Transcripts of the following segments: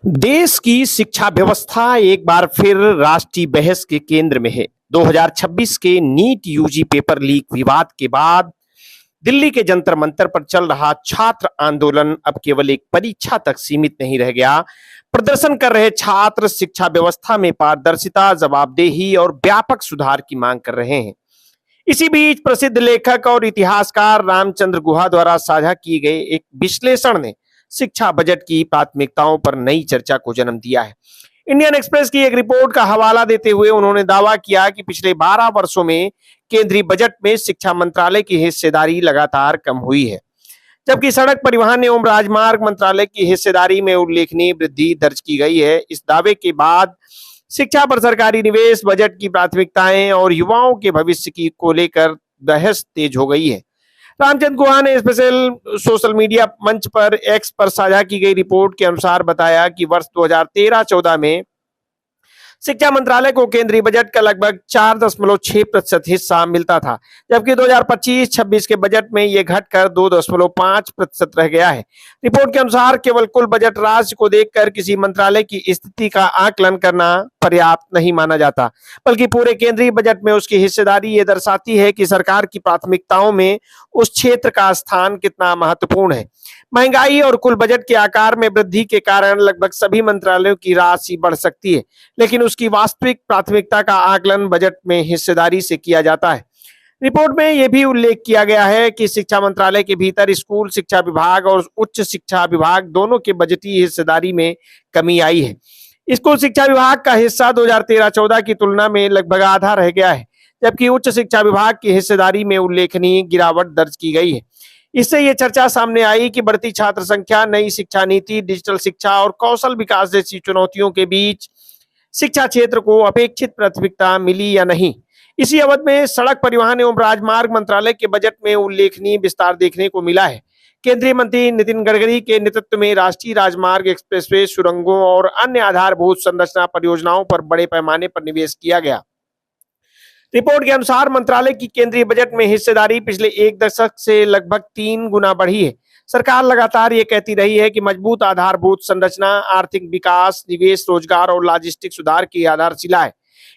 देश की शिक्षा व्यवस्था एक बार फिर राष्ट्रीय बहस के केंद्र में है। 2026 के नीट यूजी पेपर लीक विवाद के बाद दिल्ली के जंतर मंतर पर चल रहा छात्र आंदोलन अब केवल एक परीक्षा तक सीमित नहीं रह गया। प्रदर्शन कर रहे छात्र शिक्षा व्यवस्था में पारदर्शिता, जवाबदेही और व्यापक सुधार की मांग कर रहे हैं। इसी बीच प्रसिद्ध लेखक और इतिहासकार रामचंद्र गुहा द्वारा साझा किए गए एक विश्लेषण ने शिक्षा बजट की प्राथमिकताओं पर नई चर्चा को जन्म दिया है। इंडियन एक्सप्रेस की एक रिपोर्ट का हवाला देते हुए उन्होंने दावा किया कि पिछले 12 वर्षों में केंद्रीय बजट में शिक्षा मंत्रालय की हिस्सेदारी लगातार कम हुई है, जबकि सड़क परिवहन एवं राजमार्ग मंत्रालय की हिस्सेदारी में उल्लेखनीय वृद्धि दर्ज की गई है। इस दावे के बाद शिक्षा पर सरकारी निवेश, बजट की प्राथमिकताएं और युवाओं के भविष्य की को लेकर बहस तेज हो गई है। रामचंद्र गुहा ने स्पेशल सोशल मीडिया मंच पर एक्स पर साझा की गई रिपोर्ट के अनुसार बताया कि वर्ष 2013-14 में शिक्षा मंत्रालय को केंद्रीय बजट का लगभग 4.6% हिस्सा मिलता था, जबकि 2025-26 के बजट में यह घटकर 2.5% रह गया है। रिपोर्ट के अनुसार केवल कुल बजट राशि को देखकर किसी मंत्रालय की स्थिति का आकलन करना पर्याप्त नहीं माना जाता, बल्कि पूरे केंद्रीय बजट में उसकी हिस्सेदारी ये दर्शाती है कि सरकार की प्राथमिकताओं में उस क्षेत्र का स्थान कितना महत्वपूर्ण है। महंगाई और कुल बजट के आकार में वृद्धि के कारण लगभग सभी मंत्रालयों की राशि बढ़ सकती है, लेकिन उसकी वास्तविक प्राथमिकता का आकलन बजट में हिस्सेदारी से किया जाता है। रिपोर्ट में यह भी उल्लेख किया गया है कि शिक्षा मंत्रालय के भीतर स्कूल शिक्षा विभाग और उच्च शिक्षा विभाग दोनों के बजटीय हिस्सेदारी में कमी आई है। स्कूल शिक्षा विभाग का हिस्सा 2013-14 की तुलना में लगभग आधा रह गया है, जबकि उच्च शिक्षा विभाग की हिस्सेदारी में उल्लेखनीय गिरावट दर्ज की गई है। इससे ये चर्चा सामने आई कि बढ़ती छात्र संख्या, नई शिक्षा नीति, डिजिटल शिक्षा और कौशल विकास जैसी चुनौतियों के बीच शिक्षा क्षेत्र को अपेक्षित प्राथमिकता मिली या नहीं। इसी अवधि में सड़क परिवहन एवं राजमार्ग मंत्रालय के बजट में उल्लेखनीय विस्तार देखने को मिला है। केंद्रीय मंत्री नितिन गडकरी के नेतृत्व में राष्ट्रीय राजमार्ग, एक्सप्रेसवे, सुरंगों और अन्य आधारभूत संरचना परियोजनाओं पर बड़े पैमाने पर निवेश किया गया। रिपोर्ट के अनुसार मंत्रालय की केंद्रीय बजट में हिस्सेदारी पिछले एक दशक से लगभग 3 गुना बढ़ी है। सरकार लगातार ये कहती रही है कि मजबूत आधारभूत संरचना, आर्थिक विकास, निवेश, रोजगार और लॉजिस्टिक सुधार की आधारशिला है,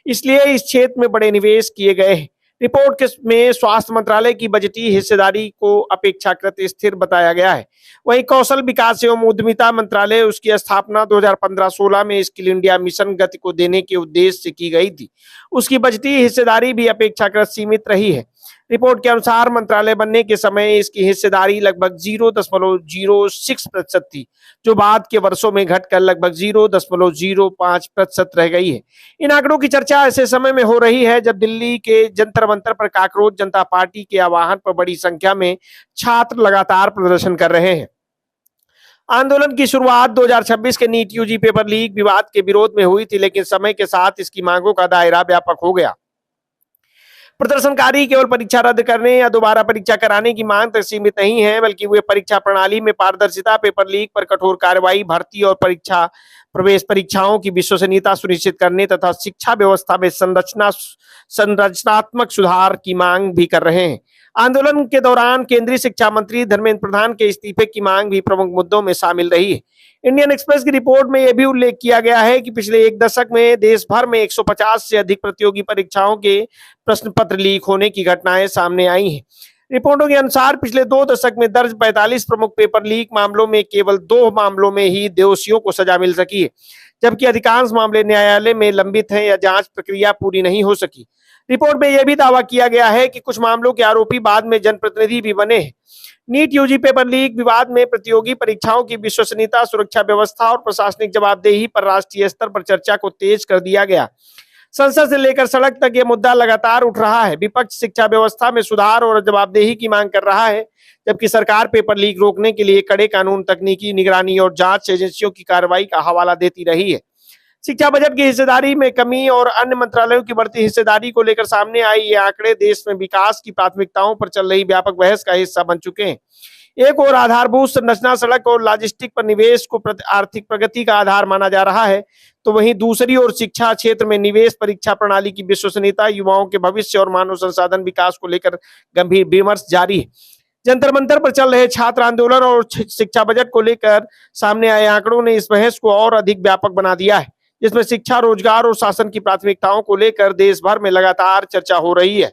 इसलिए इस क्षेत्र में बड़े निवेश किए गए हैं। रिपोर्ट में स्वास्थ्य मंत्रालय की बजटीय हिस्सेदारी को अपेक्षाकृत स्थिर बताया गया है। वहीं कौशल विकास एवं उद्यमिता मंत्रालय, उसकी स्थापना 2015-16 में स्किल इंडिया मिशन गति को देने के उद्देश्य से की गई थी, उसकी बजटीय हिस्सेदारी भी अपेक्षाकृत सीमित रही है। रिपोर्ट के अनुसार मंत्रालय बनने के समय इसकी हिस्सेदारी लगभग 0.06% थी, जो बाद के वर्षों में घटकर लगभग 0.05% रह गई है। इन आंकड़ों की चर्चा ऐसे समय में हो रही है जब दिल्ली के जंतर मंतर पर काकरोच जनता पार्टी के आह्वान पर बड़ी संख्या में छात्र लगातार प्रदर्शन कर रहे हैं। आंदोलन की शुरुआत 2026 के नीट यूजी पेपर लीक विवाद के विरोध में हुई थी, लेकिन समय के साथ इसकी मांगों का दायरा व्यापक हो गया। प्रदर्शनकारी केवल परीक्षा रद्द करने या दोबारा परीक्षा कराने की मांग तक सीमित नहीं है, बल्कि वे परीक्षा प्रणाली में पारदर्शिता, पेपर लीक पर कठोर कार्रवाई, भर्ती और परीक्षा प्रवेश परीक्षाओं की विश्वसनीयता सुनिश्चित करने तथा शिक्षा व्यवस्था में संरचनात्मक सुधार की मांग भी कर रहे हैं। आंदोलन के दौरान केंद्रीय शिक्षा मंत्री धर्मेंद्र प्रधान के इस्तीफे की मांग भी प्रमुख मुद्दों में शामिल रही है। इंडियन एक्सप्रेस की रिपोर्ट में यह भी उल्लेख किया गया है कि पिछले एक दशक में देश भर में 150 से अधिक प्रतियोगी परीक्षाओं के प्रश्न पत्र लीक होने की घटनाएं सामने आई हैं। रिपोर्टों के अनुसार पिछले 2 दशक में दर्ज 45 प्रमुख पेपर लीक मामलों में केवल 2 मामलों में ही दोषियों को सजा मिल सकी है, जबकि अधिकांश मामले न्यायालय में लंबित हैं या जांच प्रक्रिया पूरी नहीं हो सकी। रिपोर्ट में यह भी दावा किया गया है कि कुछ मामलों के आरोपी बाद में जनप्रतिनिधि भी बने हैं। नीट यूजी पेपर लीक विवाद में प्रतियोगी परीक्षाओं की विश्वसनीयता, सुरक्षा व्यवस्था और प्रशासनिक जवाबदेही पर राष्ट्रीय स्तर पर चर्चा को तेज कर दिया गया। संसद से लेकर सड़क तक यह मुद्दा लगातार उठ रहा है। विपक्ष शिक्षा व्यवस्था में सुधार और जवाबदेही की मांग कर रहा है, जबकि सरकार पेपर लीक रोकने के लिए कड़े कानून, तकनीकी निगरानी और जांच एजेंसियों की कार्रवाई का हवाला देती रही है। शिक्षा बजट की हिस्सेदारी में कमी और अन्य मंत्रालयों की बढ़ती हिस्सेदारी को लेकर सामने आई ये आंकड़े देश में विकास की प्राथमिकताओं पर चल रही व्यापक बहस का हिस्सा बन चुके हैं। एक और आधारभूत संरचना, सड़क और लॉजिस्टिक पर निवेश को आर्थिक प्रगति का आधार माना जा रहा है, तो वहीं दूसरी ओर शिक्षा क्षेत्र में निवेश, परीक्षा प्रणाली की विश्वसनीयता, युवाओं के भविष्य और मानव संसाधन विकास को लेकर गंभीर विमर्श जारी है। जंतर मंतर पर चल रहे छात्र आंदोलन और शिक्षा बजट को लेकर सामने आए आंकड़ों ने इस बहस को और अधिक व्यापक बना दिया है, जिसमें शिक्षा, रोजगार और शासन की प्राथमिकताओं को लेकर देश भर में लगातार चर्चा हो रही है।